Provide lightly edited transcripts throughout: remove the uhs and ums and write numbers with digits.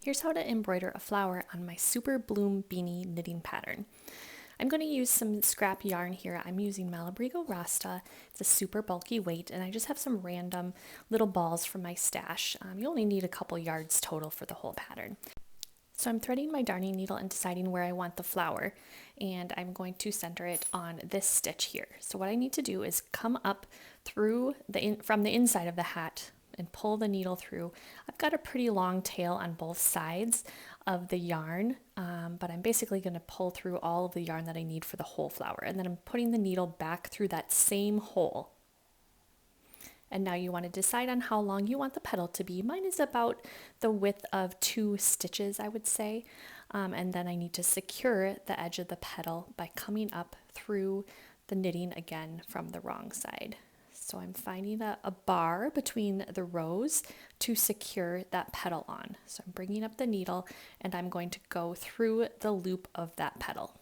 Here's how to embroider a flower on my Super Bloom Beanie knitting pattern. I'm going to use some scrap yarn here. I'm using Malabrigo Rasta. It's a super bulky weight, and I just have some random little balls from my stash. You only need a couple yards total for the whole pattern. So I'm threading my darning needle and deciding where I want the flower, and I'm going to center it on this stitch here. So what I need to do is come up through from the inside of the hat and pull the needle through. I've got a pretty long tail on both sides of the yarn, but I'm basically going to pull through all of the yarn that I need for the whole flower, and then I'm putting the needle back through that same hole. And now you want to decide on how long you want the petal to be. Mine is about the width of 2 stitches, I would say. And then I need to secure the edge of the petal by coming up through the knitting again from the wrong side. So I'm finding a bar between the rows to secure that petal on. So I'm bringing up the needle and I'm going to go through the loop of that petal.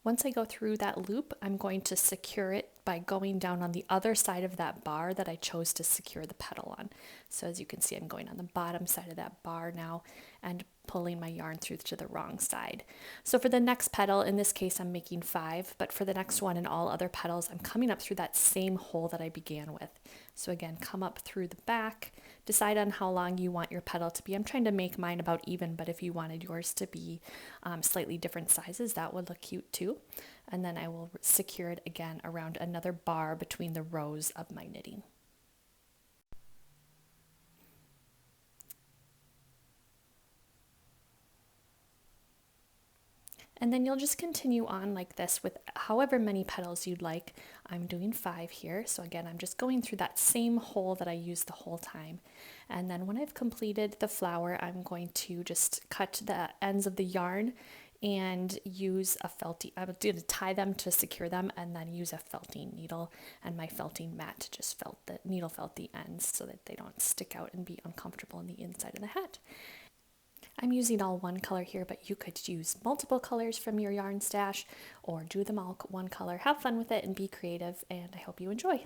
Once I go through that loop, I'm going to secure it by going down on the other side of that bar that I chose to secure the petal on. So as you can see, I'm going on the bottom side of that bar now and pulling my yarn through to the wrong side. So for the next petal, in this case, I'm making 5, but for the next one and all other petals, I'm coming up through that same hole that I began with. So again, come up through the back, decide on how long you want your petal to be. I'm trying to make mine about even, but if you wanted yours to be slightly different sizes, that would look cute too. And then I will secure it again around another bar between the rows of my knitting. And then you'll just continue on like this with however many petals you'd like. I'm doing 5 here. So again, I'm just going through that same hole that I used the whole time. And then when I've completed the flower, I'm going to just cut the ends of the yarn and use a felting. I'm going to tie them to secure them and then use a felting needle and my felting mat to just needle felt the ends so that they don't stick out and be uncomfortable on the inside of the hat. I'm using all one color here, but you could use multiple colors from your yarn stash or do them all one color. Have fun with it and be creative, and I hope you enjoy.